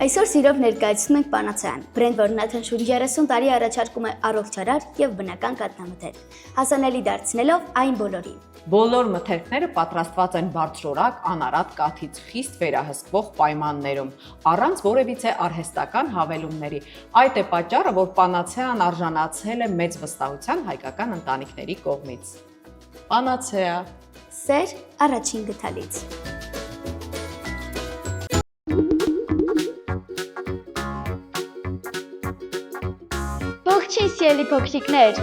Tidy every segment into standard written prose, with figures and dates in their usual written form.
Այսօր սիրով ներկայացնում ենք Պանացեան, բրենդ, որն արդեն 30 տարի առաջարկում է առողջարար եւ բնական կաթնամթերք, հասանելի դարձնելով այն բոլորին։ Բոլոր մթերքները պատրաստված են բարձրորակ, անարատ կաթից խիստ վերահսկվող պայմաններում, առանց որևիցե արհեստական հավելումների։ Այդ է պատճառը, որ Պանացեան արժանացել է մեծ վստահության հայկական ընտանիքների կողմից։ Պանացեա։ Սեր առաջին գթալից։ Ողջույն սիրելի փոքրիկներ։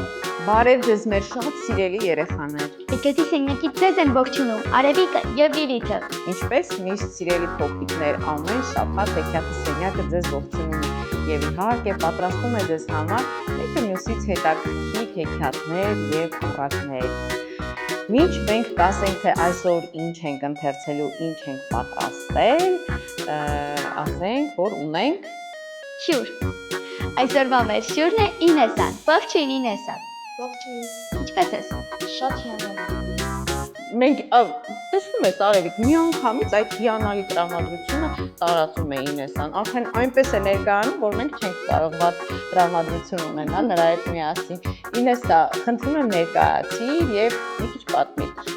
Բարև ձեզ մեր շատ սիրելի երեխաներ։ Եկեցի սենյակից ձեզ են ողջունում Արևիկը եւ Լիլիթը։ Ինչպես միշտ սիրելի փոքրիկներ, ամեն շաբաթ հեքիաթի սենյակը ձեզ ողջունում է եւ իհարկե պատրաստում է ձեզ համար մեկը մյուսից հետաքրքիր հեքիաթներ եւ առակներ։ Մինչ մենք կասենք, թե այսօր ինչ ենք ընթերցելու, ինչ ենք պատրաստել, ասենք, որ ունենք Շյուր։ Այսօրվա մեր շյուրն է Ինեսան։ Ողջույն Ինեսա։ Ողջույն, Ինչպե՞ս ես։ շատ հիանալի։ Մենք տեսնում ես Արևիկ, մի անգամից այդ հիանալի տրամադրությունը տարածում է Ինեսան։ Արդեն այնպես է ներկայանում, որ մենք չենք կարող ված տրամադրություն ունենալ նրա հետ միասին։ Ինեսա, խնդրում եմ ներկայացիր եւ մի քիչ պատմիր։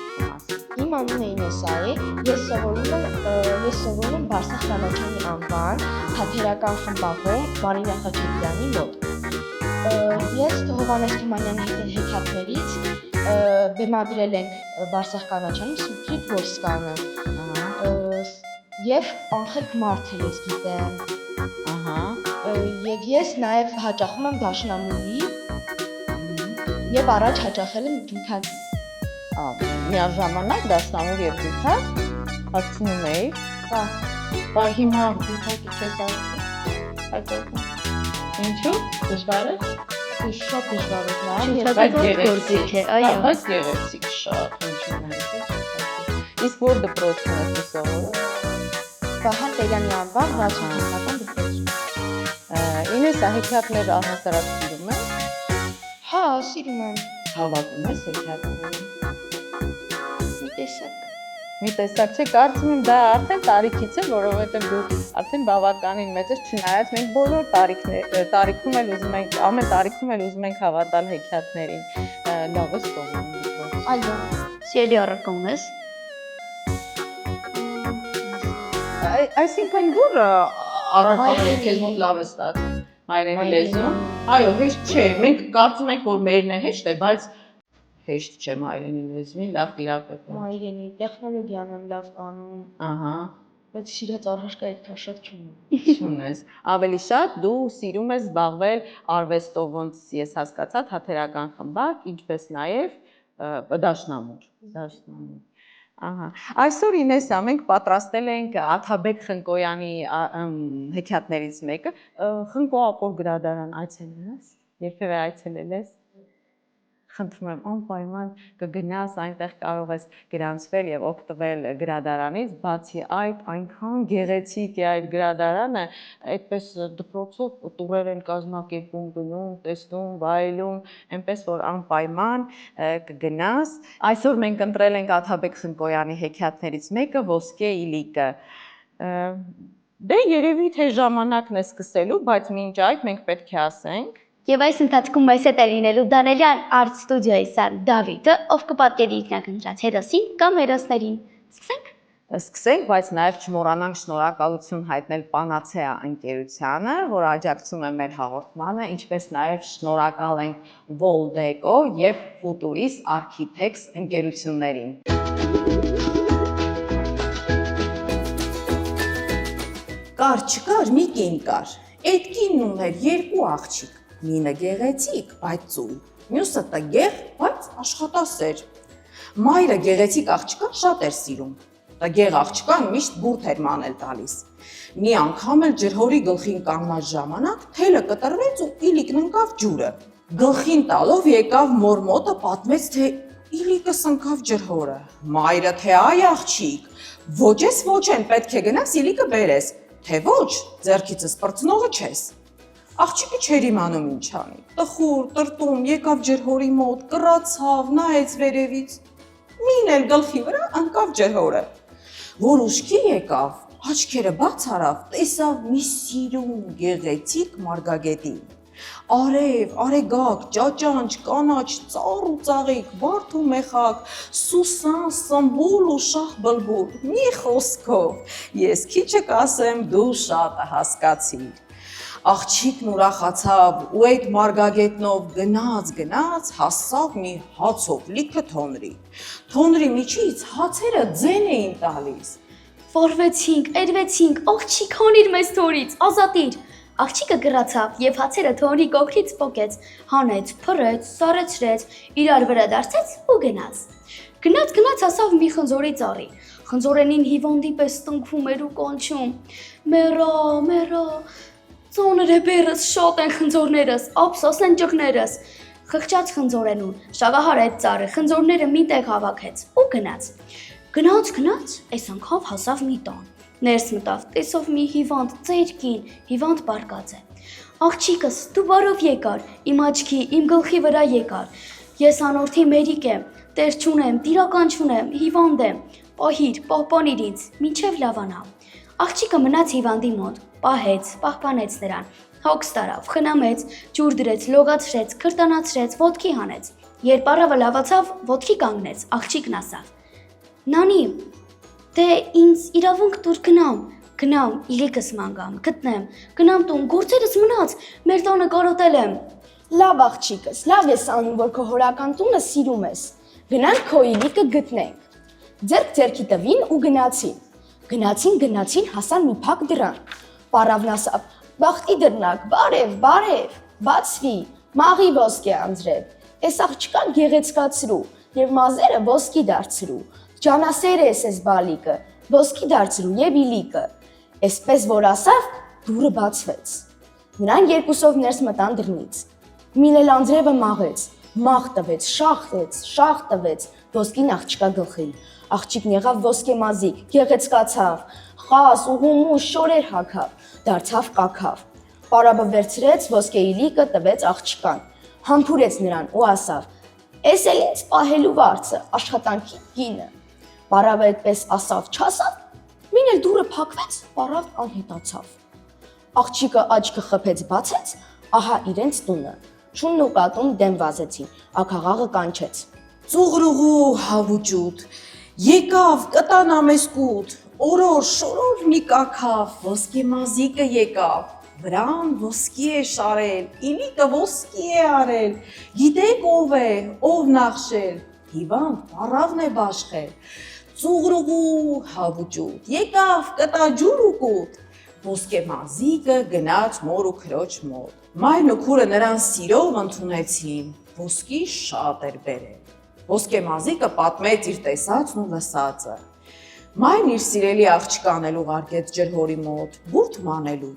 Իմ անունը Ինեսա է, ես սովորում եմ Բարսեղ Կանաչյանի անվան թատերական խմբակում Մարինա Խաչատրյանի մոտ։ Ես Հովհաննես Թումանյանի հեքիաթներից բեմադրել ենք Բարսեղ Կանաչյանի Սուպրիտ Վոսկանը եւ Անխելք Մարթը ես գիտեմ։ Եվ ես նաեւ հաճախում եմ Դաշնամուրի եւ առաջ հաճախել եմ Դութան։ Միաժամանակ Դաշնամուր եւ Դութան հասցնում էի։ Բա հիմա Դութակի չես ասում։ Ինչու՞։ Դժվար է։ Շատ դժվար է նա։ Շատ գործիք է, այո։ Բայց գեղեցիկ շատ ինչու՞։ Իսկ որ դպրոցում ես սովորում։ Վահան Տերյանի անվան ռազմական դպրոցում։ Ինեսա հեքիաթներ առհասարակ սիրում ես։ Հա, սիրում եմ։ Հավաքում ես հեքիաթներին։ Մի տեսակ։ Մի տեսակ չէ, կարծում եմ դա արդեն տարիքից է, որովհետև դու արդեն բավականին մեծ ես, չնայած մենք բոլոր տարիքում էլ ուզում ենք, ամեն տարիքում էլ ուզում ենք հավատալ հեքիաթներին։ Լավ ես կողմում։ Այո։ Սիրելի առարկա ունես։ Այսինքն որ առարկաները քեզ մոտ լավ է ստացվում։ Հայրենի լեզուն։ Այո, հեշտ չէ, մենք կարծում ենք, որ մերն է հեշտ է, բայց հեշտ չէ հայրենի լեզվին լավ տիրապետել։ Հայրենի տեխնոլոգիան եմ լավ անում։ Ահա։ Բայց սիրած առարկա այդքան շատ չունեմ։ Չունես։ Ավելի շատ դու սիրում ես զբաղվել արվեստով, ոնց ես հասկացա, թատերական խմբակ, ինչպես նաև դաշնամուր։ Ահա։ Այսօր Ինեսա մենք պատրաստել ենք Աթաբեկ Խնկոյանի հեքիաթներից մեկը, Խնկո գրադարան այցելել ես։ Երբևէ այցելել ես։ Խնդրում եմ անպայման կգնաս, այնտեղ կարող ես գրանցվել եւ օգտվել գրադարանից, բացի այդ այնքան գեղեցիկ է այդ գրադարանը, այդպես դպրոցով տուրեր են կազմակերպում, գնում, տեսնում, վայելում, այնպես որ անպայման կգնաս։ Այսօր մենք ընտրել ենք Աթաբեկ Խնկոյանի հեքիաթներից մեկը Ոսկե իլիկը։ Դե երևի թե ժամանակն է սկսելու, բայց մինչ այդ մենք պետք է ասենք Եվ այս ընթացքում մեզ հետ է լինելու Դանելյան Արտ ստուդիոյի սան Դավիթը, ով կպատկերի ինքնակնճած հերոսին կամ հերոսներին։ Սկսենք։ Սկսենք, բայց նաև չմոռանանք շնորհակալություն հայտնել Պանացեա ընկերությանը, որ աջակցում է մեր հաղորդմանը, ինչպես նաև շնորհակալ ենք Voldeco եւ Futuris Architects ընկերություններին։ Կար չկար մի կին կար, այդ կինն ուներ երկու աղջիկ, մինը գեղեցիկ, բայց ծույլ, մյուսը տգեղ, բայց աշխատասեր։ Մայրը գեղեցիկ աղջկան շատ էր սիրում, տգեղ աղջկան միշտ բուրդ էր մանել տալիս։ Մի անգամ էլ ջրհորի գլխին կանգնած ժամանակ թելը կտրվեց ու իլիկն ընկավ ջուրը։ Գլխին տալով եկավ մոր մոտը պատմեց, թե իլիկս ընկավ ջրհորը։ Մայրը թե այ աղջիկ, ոչ ես ոչ են պետք է գնաս իլիկը բերես, թե ոչ ձեռքիցս պրծնողը չես։ Աղջիկը չէր իմանում ինչ անի, տխուր, տրտում, եկավ ջրհորի մոտ, կռացավ, նայեց վերևից, մին էլ գլխի վրա ընկավ ջրհորը, որ ուշքի եկավ, Աչքերը բաց արավ, տեսավ մի սիրուն գեղեցիկ մարգագետին։ Արև, արեգակ, ճաճանճ, կանաչ, ծառ ու ծաղիկ, բարդ ու մեխակ, սուսան, սմբուլ ու շահ բլբուլ, մի խոսքով, ես քիչը կասեմ, դու շատ հասկացիր։ Աղջիկն ուրախացավ ու այդ մարգագետնով գնաց, հասավ մի հացով լիքը թոնրի։ Թոնրի միջից հացերը ձեն էին տալիս։ Վարվեցինք, երվեցինք, աղջիկ հանիր մեզ թորից, ազատիր։ Աղջիկը գրացավ եւ հացերը թորի կողքից պոկեց, հանեց, փռեց, սարեցրեց, իրար վրա դարձեց ու գնաց։ Գնաց հասավ մի խնձորի ծառի։ Խնձորենին հիվանդի պես տնքվում էր ու կանչում. Մեռա, ծոները բերս շատ են խնձորներս, ափսոս են ճկներս։ Խղճաց խնձորենուն, շաղահարեց ծառը, խնձորները մի տեղ հավաքեց ու գնաց, այս անգամ հասավ մի տան։ Ներս մտավ, տեսավ մի հիվանդ ծերքին, հիվանդ բարկած է։ Աղջիկս, դու բարով եկար, իմ աչքի, իմ գլխի վրա եկար։ Ես անորդի մերիկ եմ, տեր չունեմ, տիրական չունեմ, հիվանդ եմ։ Պահիր, պահպանիր ինձ, մինչև լավանամ։ Աղջիկը մնաց հիվանդի մոտ, պահեց, պահպանեց նրան, հոգս տարավ, խնամեց, ջուր դրեց, լոգացրեց, քրտանացրեց, ոտքի հանեց։ Երբ առավը լավացավ, ոտքի կանգնեց, աղջիկն ասավ. Նանի, դե ինձ իրավունք տուր գնամ, իրիկս մանգամ, գտնեմ, գնամ տուն, գործերս մնաց, մեր տանը կարոտել եմ։ Լավ աղջիկս, լավ ես անում, որ քո հորական տունը սիրում ես։ Գնանք քո իրիկը գտնենք։ Ձերք ձերքի տվին ու գնացին, հասան մի փակ դրան։ Պարավն ասավ. Բախտի դռնակ, բարև, բացվի, մաղի ոսկե անձրև։ Էս աղջկան գեղեցկացրու եւ մազերը ոսկի դարձրու։ Ջանասեր ես էս բալիկը, ոսկի դարձրու եւ իլիկը։ Էսպես որ ասավ, դուռը բացվեց։ Նրան երկուսով ներս մտան դռնից։ Մինել անձրևը մաղեց, մաղ տվեց, շաղ տվեց ոսկին աղջկա գլխին։ Աղջիկն եղավ ոսկե մազիկ, գեղեցկացավ, խաս ու հումուշ շորեր հագավ, դարձավ կաքավ։ Պարաբը վերցրեց ոսկե իլիկը տվեց աղջկան, համբուրեց նրան ու ասավ. «Էս էլ ինձ պահելու վարձը, աշխատանքի գինը»։ Պարավը այդպես ասավ, չասավ, մին էլ դուռը փակվեց, պարավն անհետացավ։ Աղջիկը աչքը խփեց, բացեց, ահա իրենց տունը։ Շունն ու կատուն դեմ վազեցին, աքաղաղը կանչեց. Ծուղրուղու հավուճուտ, եկավ կտան ամեսկուտ, օրոր շորոր մի կաքավ, ոսկե մազիկը եկավ, վրան ոսկի է շարել, իլիկը ոսկի է արել, գիտեք ով է, ով նախշել, հիվանդ պարավն է բաշխել, ծուղրուղու հավուճուտ, եկավ կտա ջուր ու կուտ, ոսկե մազիկը գնաց մոր ու քրոջ մոտ, մայրն ու քուրը նրան սիրով ընդունեցին, ոսկի շատ էր բերել, ոսկե մազիկը պատմեց իր տեսածն ու լսածը, մայրն իր սիրելի աղջկան էլ ուղարկեց ջրհորի մոտ, բուրդ մանելու,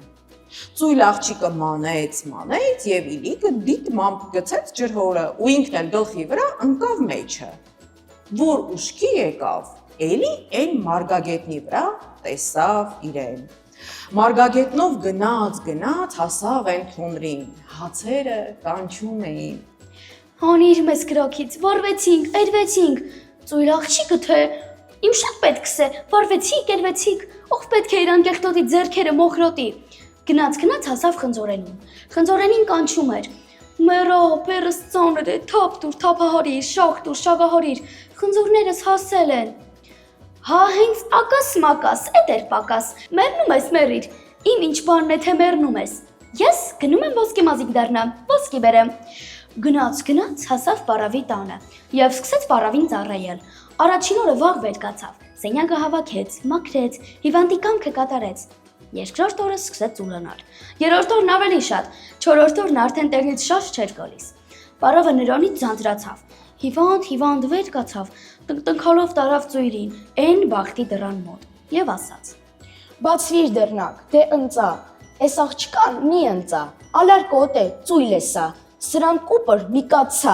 ծույլ աղջիկը մանեց և իլիկը դիտմամբ գցեց ջրհորը ու ինքն էլ գլխի վրա ընկավ մեջը, որ ուշքի եկավ, էլի այն մարգագետնի վրա տեսավ իրեն, մարգագետնով գնաց հասավ այն թոնրին, հացերը կանչում էին, Հանիր մեզ կրակից, վարվեցինք, երվեցինք, ծույլ աղջիկը թե, իմ շատ պետքս է, վարվեցինք, երվեցինք, ով պետք է իր անկեղտոտի ձեռքերը մոխրոտի, գնաց հասավ խնձորենին, խնձորենին կանչում էր, մեռա, բերս ծանր է, թափ տուր, թափահարիր, շաղ տուր, շաղահարիր, խնձորներս հասել են, հա հենց ակաս մակաս, էդ էր պակաս, մերնում ես մերիր, իմ ինչ բանն է թե մերնում ես, ես գնում եմ ոսկե մազիկ դառնամ, ոսկի բերեմ, Գնաց հասավ պարավի տանը և սկսեց պարավին ծառայել, առաջին օրը վաղ վեր կացավ, սենյակը հավաքեց, մաքրեց, հիվանդի կամքը կատարեց, երկրորդ օրը սկսեց ուլանալ, երրորդ օրն ավելի շատ, չորրորդ օրն արդեն տեղից շաշ չէր գալիս, պարավը նրանից ձանձրացավ, հիվանդ վեր կացավ, տնքալով տարավ ծույրին, այն բախտի դռան մոտ և ասաց. Բացվիր դռնակ, դե ընծա, էս աղջկան մի ընծա, ալարկոտ է, ծույլ է սա, սրան կուպր մի կացա,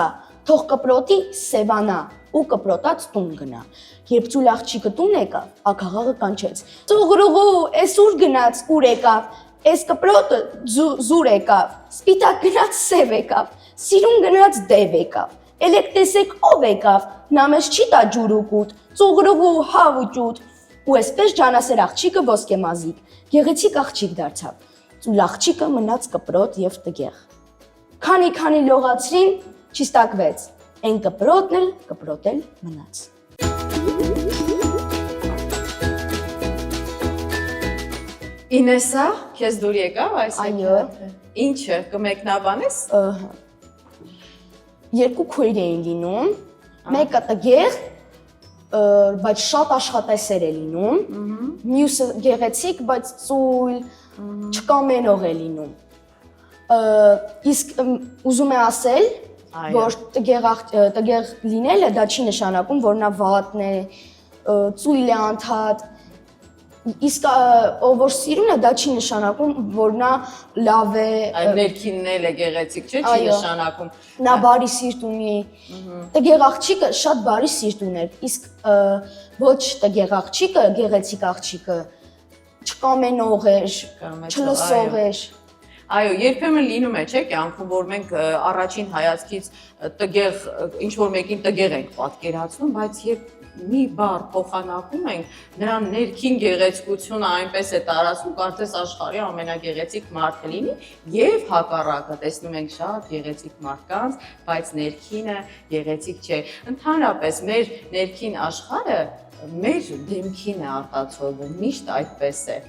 թող կպրոտի սևանա ու կպրոտած տուն գնա, երբ ծույլ աղջիկը տուն եկավ, աքաղաղը կանչեց, ծուղրուղու, էս ուր գնաց, ուր եկավ, էս կպրոտը զուր եկավ, սպիտակ գնաց սև եկավ, սիրուն գնաց դև եկավ, էլեք տեսեք ով եկավ, նա մեզ չի տա ջուր ու կուտ, ծուղրուղու հավուճուտ, Ու այսպես ջանասեր աղջիկը ոսկեմազիկ, գեղեցիկ աղջիկ դարձավ։ Ծուլ աղջիկը մնաց կպրոտ եւ տգեղ։ Քանի լողացրին, չստակվեց։ Այն կպրոտն էլ կպրոտել մնաց։ Ինեսա, քեզ դուր եկավ այս Այո։ Ինչը կմեկնաբանես։ Երկու քույր էին լինում, մեկը տգեղ, բայց շատ աշխատասեր է լինում, մյուսը գեղեցիկ, բայց ծույլ, չկամենող է լինում։ Իսկ ուզում է ասել, որ տգեղ լինելը դա չի նշանակում, որ նա վատն է, ծույլ է անդադ, իսկ ով որ սիրուն է, դա չի նշանակում, որ նա լավ է։ Այդ ներքինն էլ է գեղեցիկ, չէ՞, չի նշանակում։ Նա բարի սիրտ ունի։ Տգեղ աղջիկը շատ բարի սիրտ ուներ, իսկ ոչ տգեղ աղջիկը, գեղեցիկ աղջիկը չկամենող էր, չլսող էր։ Այո, երբեմն լինում է, չէ՞, կյանքում, որ մենք առաջին հայացքից տգեղ, ինչ որ մեկին տգեղ ենք պատկերացնում, բայց երբ մի բառ փոխանակում ենք, նրան ներքին գեղեցկությունը այնպես է տարածում, կարծես աշխարհի ամենագեղեցիկ մարդը լինի, եւ հակառակը տեսնում ենք շատ գեղեցիկ մարդկանց, բայց ներքինը գեղեցիկ չէ։ Ընդհանրապես մեր ներքին աշխարհը մեր դեմքին է արտացոլվում, միշտ այդպես է։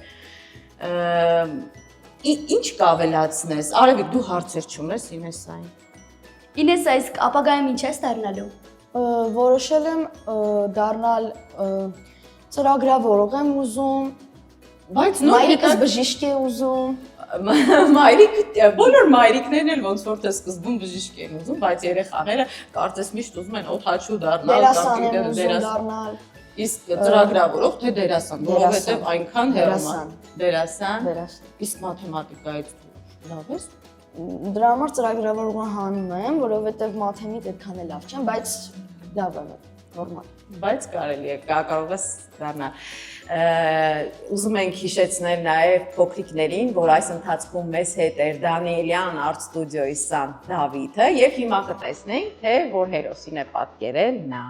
Ինչ կավելացնես։ Արևիկ, դու հարցեր չունես Ինեսային։ Ինեսա, իսկ ապագայում ինչ ես դառնալու։ Որոշել եմ դառնալ ծրագրավորող եմ ուզում, Բայց մայրիկս բժիշկ է ուզում։ Բոլոր մայրիկներն էլ ոնց որ թե սկզբում բժիշկ են ուզում, բայց երեխաները կարծես միշտ ուզում են օդաչու դառնալ, Դերասան եմ ուզում դառնալ։ Իսկ ծրագրավորող թե դերասան, որովհետև այնքան դերասան։ Դերասան։ Դերասան։ Իսկ մաթեմատիկայից լավ ես։ Դրա համար ծրագրավորողը հանում եմ, որովհետև մաթեմից այդքան էլ լավ չեմ, բայց լավ եմ, նորմալ։ Բայց կարելի է, կարող ես դառնալ։ Ուզում ենք հիշեցնել նաև փոքրիկներին, որ այս ընթացքում մեզ հետ էր Դանիելյան Art Studio-ի Սան Դավիթը, եւ հիմա կտեսնենք, թե որ հերոսին է պատկերել նա։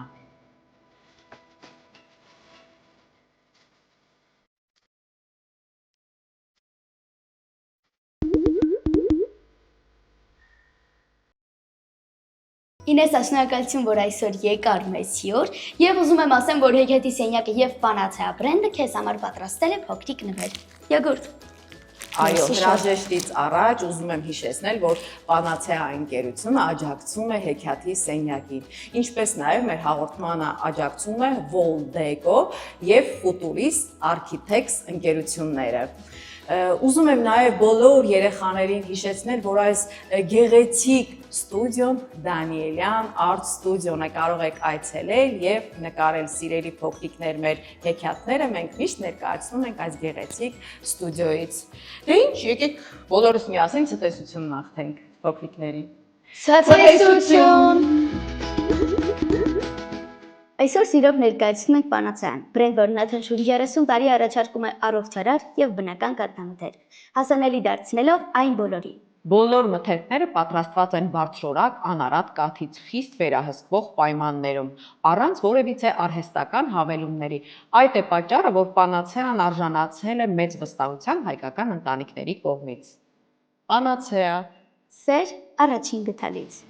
Ինեսա, շնորհակալություն, որ այսօր եկար մեզ հյուր, եւ ուզում եմ ասեմ, որ Հեքիաթի սենյակը եւ Պանացեա բրենդը քեզ համար պատրաստել է փոքրիկ նվեր։ Յոգուրտ։ Այո, հրաժեշտից առաջ ուզում եմ հիշեցնել, որ Պանացեա ընկերությունը աջակցում է Հեքիաթի սենյակին, ինչպես նաև մեր հաղորդմանը աջակցում է Voldeco եւ Futuris Architects ընկերությունները։ Ուզում եմ նաև բոլոր երեխաներին հիշեցնել, որ այս գեղեցիկ ստուդիոն Դանիելյան Art Studio-ն է, կարող եք այցելել եւ նկարել սիրելի փոքրիկներ մեր հեքիաթները, մենք միշտ ներկայացնում ենք այս գեղեցիկ ստուդիոից։ Դե ինչ, եկեք բոլորս միասին ցտեսություն մաղթենք փոքրիկներին։ Ցտեսություն։ Այսօր սիրով ներկայացնում ենք Պանացեան, բրենդ, որն աթնշուր 30 տարի առաջարկում է առողջարար եւ բնական կաթնամթեր, հասանելի դարձնելով այն բոլորին։ Բոլոր մթերքները պատրաստված են բարձրորակ անարատ կաթից խիստ վերահսկվող պայմաններում, առանց որևիցե արհեստական հավելումների։ Այդ է պատճառը, որ Պանացեան արժանացել է մեծ վստահության հայկական ընտանիքների կողմից։ Պանացեա։ Սեր առաջին գթալից։